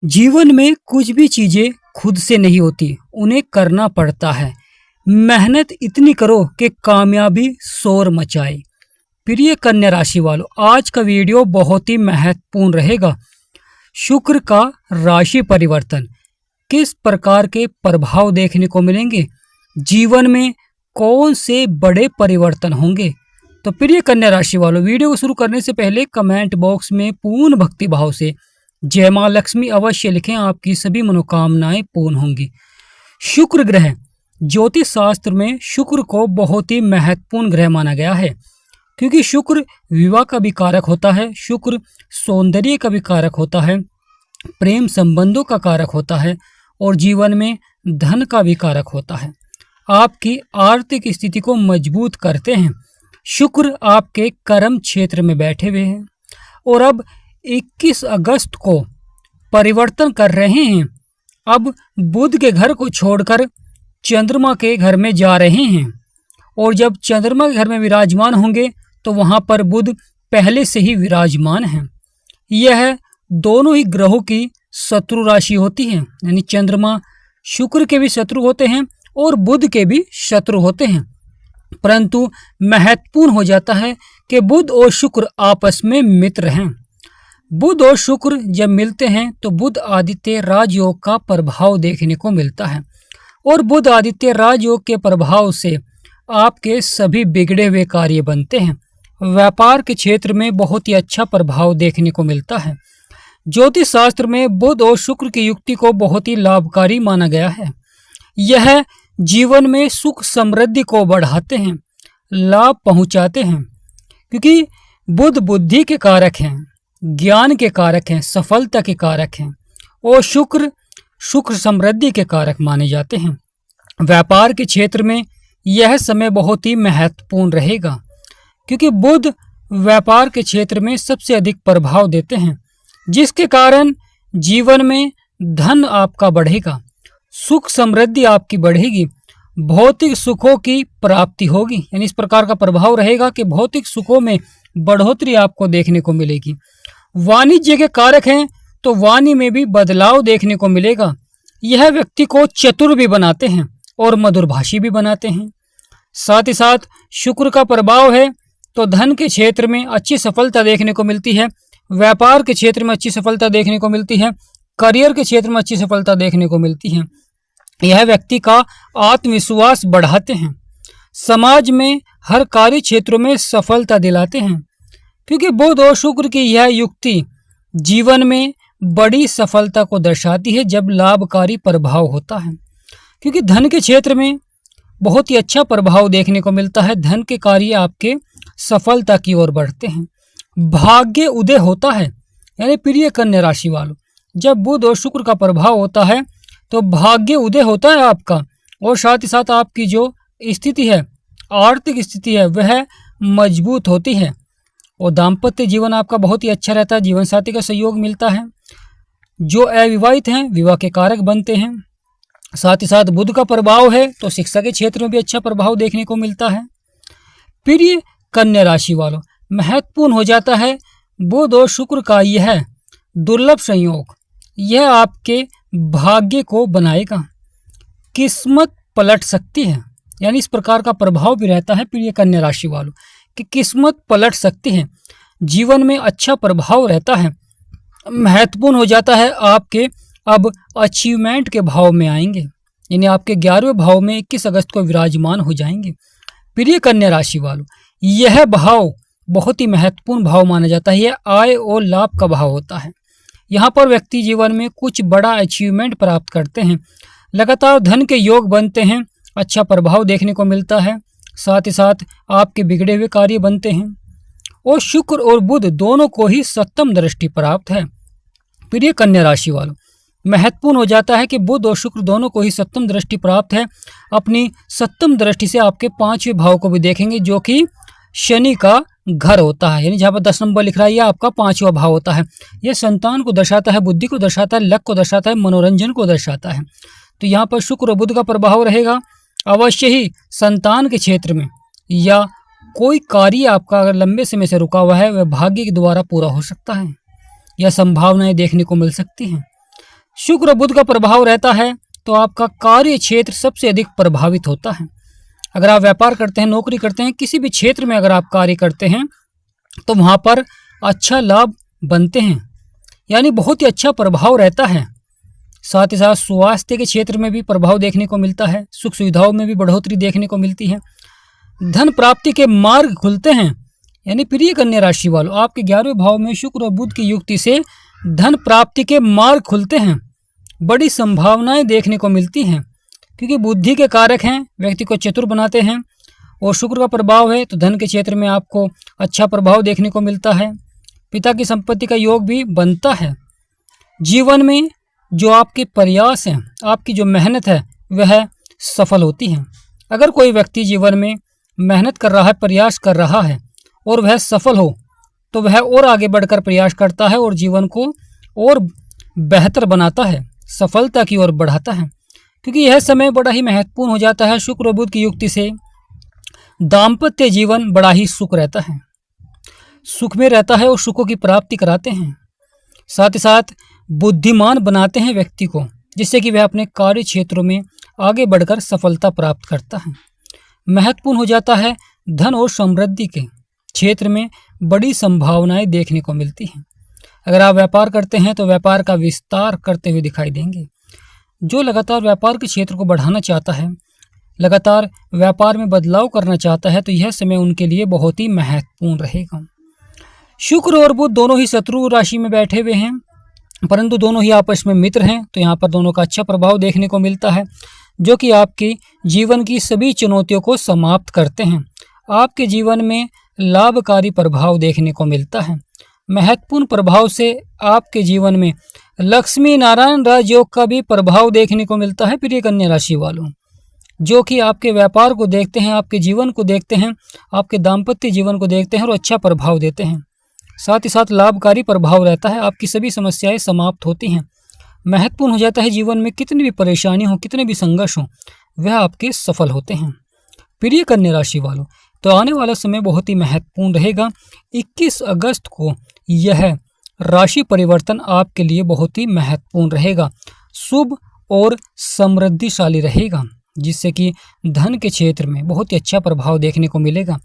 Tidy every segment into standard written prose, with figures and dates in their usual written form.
जीवन में कुछ भी चीजें खुद से नहीं होती, उन्हें करना पड़ता है। मेहनत इतनी करो कि कामयाबी शोर मचाए। प्रिय कन्या राशि वालों, आज का वीडियो बहुत ही महत्वपूर्ण रहेगा। शुक्र का राशि परिवर्तन, किस प्रकार के प्रभाव देखने को मिलेंगे, जीवन में कौन से बड़े परिवर्तन होंगे। तो प्रिय कन्या राशि वालों, वीडियो को शुरू करने से पहले कमेंट बॉक्स में पूर्ण भक्ति भाव से जय मां लक्ष्मी अवश्य लिखें, आपकी सभी मनोकामनाएं पूर्ण होंगी। शुक्र ग्रह, ज्योतिष शास्त्र में शुक्र को बहुत ही महत्वपूर्ण ग्रह माना गया है, क्योंकि शुक्र विवाह का भी कारक होता है, शुक्र सौंदर्य का भी कारक होता है, प्रेम संबंधों का कारक होता है और जीवन में धन का भी कारक होता है। आपकी आर्थिक स्थिति को मजबूत करते हैं। शुक्र आपके कर्म क्षेत्र में बैठे हुए हैं और अब 21 अगस्त को परिवर्तन कर रहे हैं। अब बुध के घर को छोड़कर चंद्रमा के घर में जा रहे हैं और जब चंद्रमा के घर में विराजमान होंगे तो वहां पर बुध पहले से ही विराजमान हैं। यह दोनों ही ग्रहों की शत्रु राशि होती है, यानी चंद्रमा शुक्र के भी शत्रु होते हैं और बुध के भी शत्रु होते हैं। परंतु महत्वपूर्ण हो जाता है कि बुध और शुक्र आपस में मित्र हैं। बुध और शुक्र जब मिलते हैं तो बुध आदित्य राजयोग का प्रभाव देखने को मिलता है और बुध आदित्य राजयोग के प्रभाव से आपके सभी बिगड़े हुए कार्य बनते हैं। व्यापार के क्षेत्र में बहुत ही अच्छा प्रभाव देखने को मिलता है। ज्योतिष शास्त्र में बुध और शुक्र की युक्ति को बहुत ही लाभकारी माना गया है। यह जीवन में सुख समृद्धि को बढ़ाते हैं, लाभ पहुंचाते हैं, क्योंकि बुध बुद्धि के कारक हैं, ज्ञान के कारक हैं, सफलता के कारक हैं और शुक्र समृद्धि के कारक माने जाते हैं। व्यापार के क्षेत्र में यह समय बहुत ही महत्वपूर्ण रहेगा, क्योंकि बुध व्यापार के क्षेत्र में सबसे अधिक प्रभाव देते हैं, जिसके कारण जीवन में धन आपका बढ़ेगा, सुख समृद्धि आपकी बढ़ेगी, भौतिक सुखों की प्राप्ति होगी। यानी इस प्रकार का प्रभाव रहेगा कि भौतिक सुखों में बढ़ोतरी आपको देखने को मिलेगी। वाणिज्य के कारक हैं तो वाणी में भी बदलाव देखने को मिलेगा। यह व्यक्ति को चतुर भी बनाते हैं और मधुरभाषी भी बनाते हैं। साथ ही साथ शुक्र का प्रभाव है तो धन के क्षेत्र में अच्छी सफलता देखने को मिलती है, व्यापार के क्षेत्र में अच्छी सफलता देखने को मिलती है, करियर के क्षेत्र में अच्छी सफलता देखने को मिलती है। यह व्यक्ति का आत्मविश्वास बढ़ाते हैं, समाज में हर कार्य क्षेत्रों में सफलता दिलाते हैं, क्योंकि बुध और शुक्र की यह युक्ति जीवन में बड़ी सफलता को दर्शाती है जब लाभकारी प्रभाव होता है। क्योंकि धन के क्षेत्र में बहुत ही अच्छा प्रभाव देखने को मिलता है, धन के कार्य आपके सफलता की ओर बढ़ते हैं, भाग्य उदय होता है। यानी प्रिय कन्या राशि वालों, जब बुध और शुक्र का प्रभाव होता है तो भाग्य उदय होता है आपका और साथ ही साथ आपकी जो स्थिति है, आर्थिक स्थिति है, वह मजबूत होती है और दाम्पत्य जीवन आपका बहुत ही अच्छा रहता है, जीवन साथी का सहयोग मिलता है। जो अविवाहित हैं विवाह के कारक बनते हैं। साथ ही साथ बुध का प्रभाव है तो शिक्षा के क्षेत्र में भी अच्छा प्रभाव देखने को मिलता है। प्रिय कन्या राशि वालों, महत्वपूर्ण हो जाता है बुध और शुक्र का यह दुर्लभ संयोग, यह आपके भाग्य को बनाएगा, किस्मत पलट सकती है। यानी इस प्रकार का प्रभाव भी रहता है प्रिय कन्या राशि वालों कि किस्मत पलट सकती है, जीवन में अच्छा प्रभाव रहता है। महत्वपूर्ण हो जाता है आपके अब अचीवमेंट के भाव में आएंगे, यानी आपके 11वें भाव में 21 अगस्त को विराजमान हो जाएंगे। प्रिय कन्या राशि वालों, यह भाव बहुत ही महत्वपूर्ण भाव माना जाता है, यह आय और लाभ का भाव होता है। यहाँ पर व्यक्ति जीवन में कुछ बड़ा अचीवमेंट प्राप्त करते हैं, लगातार धन के योग बनते हैं, अच्छा प्रभाव देखने को मिलता है, साथ ही साथ आपके बिगड़े हुए कार्य बनते हैं और शुक्र और बुध दोनों को ही सप्तम दृष्टि प्राप्त है। प्रिय कन्या राशि वालों, महत्वपूर्ण हो जाता है कि बुध और शुक्र दोनों को ही सप्तम दृष्टि प्राप्त है। अपनी सप्तम दृष्टि से आपके 5वें भाव को भी देखेंगे, जो कि शनि का घर होता है, यानी जहाँ पर 10 नंबर लिख रहा है, यह आपका 5वां भाव होता है। यह संतान को दर्शाता है, बुद्धि को दर्शाता है, लक को दर्शाता है, मनोरंजन को दर्शाता है। तो यहाँ पर शुक्र और बुध का प्रभाव रहेगा। अवश्य ही संतान के क्षेत्र में या कोई कार्य आपका अगर लंबे समय से रुका हुआ है, वह भाग्य के द्वारा पूरा हो सकता है या संभावनाएं देखने को मिल सकती हैं। शुक्र और बुध का प्रभाव रहता है तो आपका कार्य क्षेत्र सबसे अधिक प्रभावित होता है। अगर आप व्यापार करते हैं, नौकरी करते हैं, किसी भी क्षेत्र में अगर आप कार्य करते हैं तो वहाँ पर अच्छा लाभ बनते हैं, यानी बहुत ही अच्छा प्रभाव रहता है। साथ ही साथ स्वास्थ्य के क्षेत्र में भी प्रभाव देखने को मिलता है, सुख सुविधाओं में भी बढ़ोतरी देखने को मिलती है, धन प्राप्ति के मार्ग खुलते हैं। यानी प्रिय कन्या राशि वालों, आपके 11वें भाव में शुक्र और बुध की युक्ति से धन प्राप्ति के मार्ग खुलते हैं, बड़ी संभावनाएं देखने को मिलती हैं, क्योंकि बुद्धि के कारक हैं, व्यक्ति को चतुर बनाते हैं, और शुक्र का प्रभाव है तो धन के क्षेत्र में आपको अच्छा प्रभाव देखने को मिलता है। पिता की संपत्ति का योग भी बनता है। जीवन में जो आपके प्रयास हैं, आपकी जो मेहनत है, वह सफल होती है। अगर कोई व्यक्ति जीवन में मेहनत कर रहा है, प्रयास कर रहा है और वह सफल हो तो वह और आगे बढ़कर प्रयास करता है और जीवन को और बेहतर बनाता है, सफलता की ओर बढ़ाता है, क्योंकि यह समय बड़ा ही महत्वपूर्ण हो जाता है। शुक्र और बुध की युक्ति से दाम्पत्य जीवन बड़ा ही सुख रहता है, सुख में रहता है और सुखों की प्राप्ति कराते हैं। साथ ही साथ बुद्धिमान बनाते हैं व्यक्ति को, जिससे कि वह अपने कार्य क्षेत्रों में आगे बढ़कर सफलता प्राप्त करता है। महत्वपूर्ण हो जाता है धन और समृद्धि के क्षेत्र में बड़ी संभावनाएं देखने को मिलती हैं। अगर आप व्यापार करते हैं तो व्यापार का विस्तार करते हुए दिखाई देंगे। जो लगातार व्यापार के क्षेत्र को बढ़ाना चाहता है, लगातार व्यापार में बदलाव करना चाहता है, तो यह समय उनके लिए बहुत ही महत्वपूर्ण रहेगा। शुक्र और बुध दोनों ही शत्रु राशि में बैठे हुए हैं, परंतु दोनों ही आपस में मित्र हैं, तो यहाँ पर दोनों का अच्छा प्रभाव देखने को मिलता है, जो कि आपके जीवन की सभी चुनौतियों को समाप्त करते हैं। आपके जीवन में लाभकारी प्रभाव देखने को मिलता है। महत्वपूर्ण प्रभाव से आपके जीवन में लक्ष्मी नारायण राजयोग का भी प्रभाव देखने को मिलता है। प्रिय कन्या राशि वालों, जो कि आपके व्यापार को देखते हैं, आपके जीवन को देखते हैं, आपके दाम्पत्य जीवन को देखते हैं और अच्छा प्रभाव देते हैं। साथ ही साथ लाभकारी प्रभाव रहता है, आपकी सभी समस्याएं समाप्त होती हैं। महत्वपूर्ण हो जाता है जीवन में कितनी भी परेशानी हो, कितने भी संघर्ष हो, वह आपके सफल होते हैं। प्रिय कन्या राशि वालों, तो आने वाला समय बहुत ही महत्वपूर्ण रहेगा। 21 अगस्त को यह राशि परिवर्तन आपके लिए बहुत ही महत्वपूर्ण रहेगा, शुभ और समृद्धिशाली रहेगा, जिससे कि धन के क्षेत्र में बहुत ही अच्छा प्रभाव देखने को मिलेगा।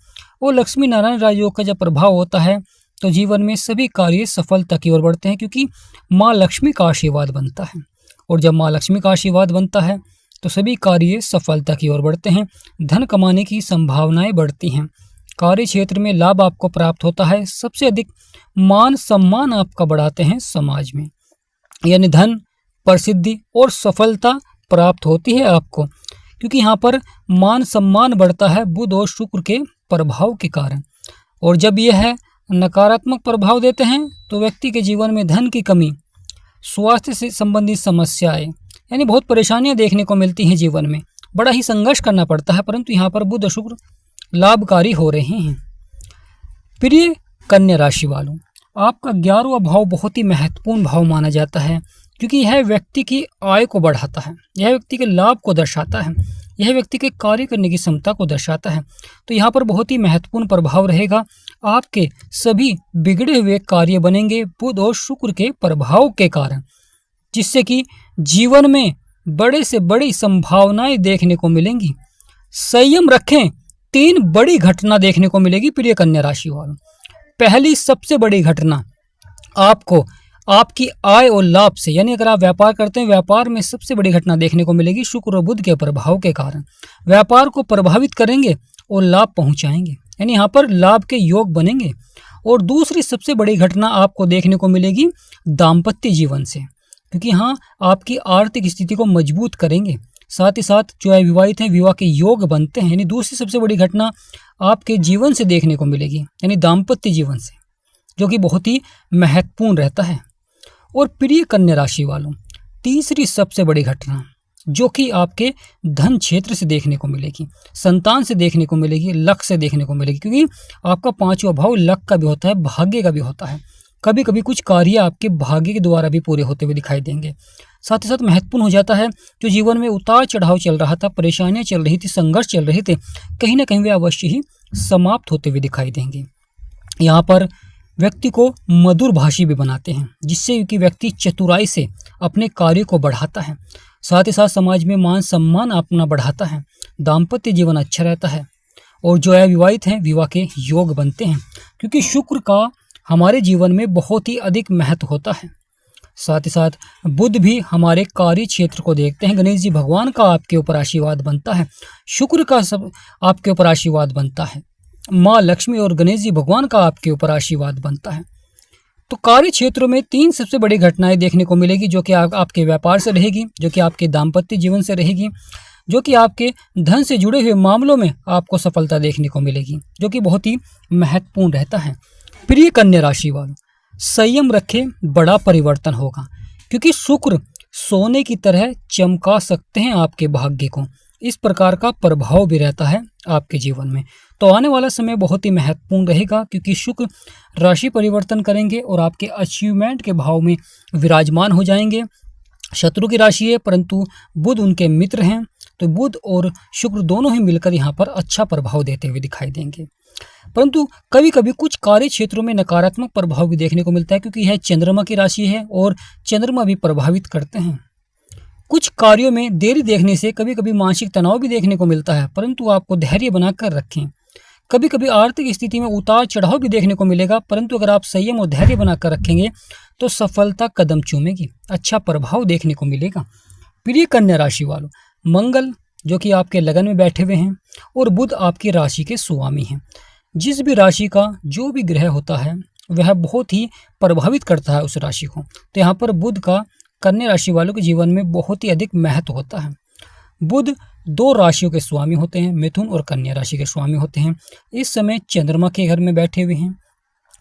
और लक्ष्मी नारायण राजयोग का जब प्रभाव होता है तो जीवन में सभी कार्य सफलता की ओर बढ़ते हैं, क्योंकि माँ लक्ष्मी का आशीर्वाद बनता है, और जब माँ लक्ष्मी का आशीर्वाद बनता है तो सभी कार्य सफलता की ओर बढ़ते हैं, धन कमाने की संभावनाएं बढ़ती हैं, कार्य क्षेत्र में लाभ आपको प्राप्त होता है, सबसे अधिक मान सम्मान आपका बढ़ाते हैं समाज में, यानी धन, प्रसिद्धि और सफलता प्राप्त होती है आपको, क्योंकि यहाँ पर मान सम्मान बढ़ता है बुध और शुक्र के प्रभाव के कारण। और जब यह नकारात्मक प्रभाव देते हैं तो व्यक्ति के जीवन में धन की कमी, स्वास्थ्य से संबंधित समस्याएं, यानी बहुत परेशानियां देखने को मिलती हैं जीवन में, बड़ा ही संघर्ष करना पड़ता है, परंतु यहाँ पर बुध और शुक्र लाभकारी हो रहे हैं। प्रिय कन्या राशि वालों, आपका 11वां भाव बहुत ही महत्वपूर्ण भाव माना जाता है, क्योंकि यह व्यक्ति की आय को बढ़ाता है, यह व्यक्ति के लाभ को दर्शाता है, यह व्यक्ति के कार्य करने की क्षमता को दर्शाता है। तो यहाँ पर बहुत ही महत्वपूर्ण प्रभाव रहेगा, आपके सभी बिगड़े हुए कार्य बनेंगे बुध और शुक्र के प्रभाव के कारण, जिससे कि जीवन में बड़े से बड़ी संभावनाएं देखने को मिलेंगी। संयम रखें, 3 बड़ी घटना देखने को मिलेगी प्रिय कन्या राशि वालों। पहली सबसे बड़ी घटना आपको आपकी आय और लाभ से, यानी अगर आप व्यापार करते हैं, व्यापार में सबसे बड़ी घटना देखने को मिलेगी शुक्र और बुध के प्रभाव के कारण, व्यापार को प्रभावित करेंगे और लाभ पहुंचाएंगे, यानी यहाँ पर लाभ के योग बनेंगे। और दूसरी सबसे बड़ी घटना आपको देखने को मिलेगी दाम्पत्य जीवन से, क्योंकि हाँ आपकी आर्थिक स्थिति को मजबूत करेंगे, साथ ही साथ जो है विवाहित हैं विवाह के योग बनते हैं, यानी दूसरी सबसे बड़ी घटना आपके जीवन से देखने को मिलेगी, यानी दाम्पत्य जीवन से, जो कि बहुत ही महत्वपूर्ण रहता है। और प्रिय कन्या राशि वालों, तीसरी सबसे बड़ी घटना जो कि आपके धन क्षेत्र से देखने को मिलेगी, संतान से देखने को मिलेगी, लक से देखने को मिलेगी, क्योंकि आपका 5वां भाव लक का भी होता है, भाग्य का भी होता है। कभी कभी कुछ कार्य आपके भाग्य के द्वारा भी पूरे होते हुए दिखाई देंगे। साथ ही साथ महत्वपूर्ण हो जाता है जो जीवन में उतार चढ़ाव चल रहा था, परेशानियां चल रही थी, संघर्ष चल रहे थे, कहीं ना कहीं वे अवश्य ही समाप्त होते हुए दिखाई देंगे। यहाँ पर व्यक्ति को मधुर भाषी भी बनाते हैं, जिससे कि व्यक्ति चतुराई से अपने कार्य को बढ़ाता है। साथ ही साथ समाज में मान सम्मान अपना बढ़ाता है। दाम्पत्य जीवन अच्छा रहता है और जो अविवाहित हैं विवाह के योग बनते हैं, क्योंकि शुक्र का हमारे जीवन में बहुत ही अधिक महत्व होता है। साथ ही साथ बुध भी हमारे कार्य क्षेत्र को देखते हैं। गणेश जी भगवान का आपके ऊपर आशीर्वाद बनता है, शुक्र का सब आपके ऊपर आशीर्वाद बनता है, माँ लक्ष्मी और गणेश जी भगवान का आपके ऊपर आशीर्वाद बनता है। तो कार्य क्षेत्रों में 3 सबसे बड़ी घटनाएं देखने को मिलेगी, जो कि आपके व्यापार से रहेगी, जो कि आपके दाम्पत्य जीवन से रहेगी, जो कि आपके धन से जुड़े हुए मामलों में आपको सफलता देखने को मिलेगी, जो कि बहुत ही महत्वपूर्ण रहता है। प्रिय कन्या राशि वालों, संयम रखें, बड़ा परिवर्तन होगा, क्योंकि शुक्र सोने की तरह चमका सकते हैं आपके भाग्य को। इस प्रकार का प्रभाव भी रहता है आपके जीवन में। तो आने वाला समय बहुत ही महत्वपूर्ण रहेगा, क्योंकि शुक्र राशि परिवर्तन करेंगे और आपके अचीवमेंट के भाव में विराजमान हो जाएंगे। शत्रु की राशि है, परंतु बुध उनके मित्र हैं, तो बुध और शुक्र दोनों ही मिलकर यहाँ पर अच्छा प्रभाव देते हुए दिखाई देंगे। परंतु कभी कभी कुछ कार्य क्षेत्रों में नकारात्मक प्रभाव भी देखने को मिलता है, क्योंकि यह चंद्रमा की राशि है और चंद्रमा भी प्रभावित करते हैं। कुछ कार्यों में देरी देखने से कभी कभी मानसिक तनाव भी देखने को मिलता है, परंतु आपको धैर्य बनाकर रखें। कभी कभी आर्थिक स्थिति में उतार चढ़ाव भी देखने को मिलेगा, परंतु अगर आप संयम और धैर्य बनाकर रखेंगे तो सफलता कदम चूमेगी, अच्छा प्रभाव देखने को मिलेगा। प्रिय कन्या राशि वालों, मंगल जो कि आपके लगन में बैठे हुए हैं और बुध आपकी राशि के स्वामी हैं। जिस भी राशि का जो भी ग्रह होता है वह बहुत ही प्रभावित करता है उस राशि को। तो यहाँ पर बुध का कन्या राशि वालों के जीवन में बहुत ही अधिक महत्व होता है। बुध 2 राशियों के स्वामी होते हैं, मिथुन और कन्या राशि के स्वामी होते हैं। इस समय चंद्रमा के घर में बैठे हुए हैं।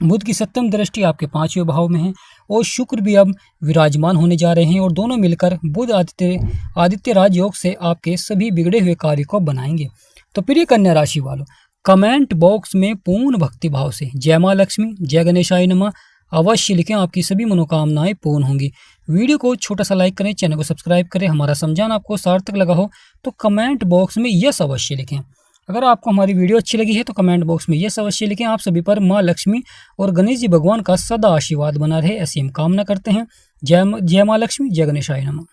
बुध की 7वीं दृष्टि आपके 5वें भाव में है और शुक्र भी अब विराजमान होने जा रहे हैं और दोनों मिलकर बुध आदित्य राजयोग से आपके सभी बिगड़े हुए कार्य को बनाएंगे। तो प्रिय कन्या राशि वालों, कमेंट बॉक्स में पूर्ण भक्ति भाव से जय माँ लक्ष्मी, जय गणेशाय नमः अवश्य लिखें, आपकी सभी मनोकामनाएं पूर्ण होंगी। वीडियो को छोटा सा लाइक करें, चैनल को सब्सक्राइब करें। हमारा समझाना आपको सार्थक लगा हो तो कमेंट बॉक्स में यस अवश्य लिखें। अगर आपको हमारी वीडियो अच्छी लगी है तो कमेंट बॉक्स में यस अवश्य लिखें। आप सभी पर माँ लक्ष्मी और गणेश जी भगवान का सदा आशीर्वाद बना रहे, ऐसी हम कामना करते हैं। जय माँ लक्ष्मी, जय गणेशाय नमः।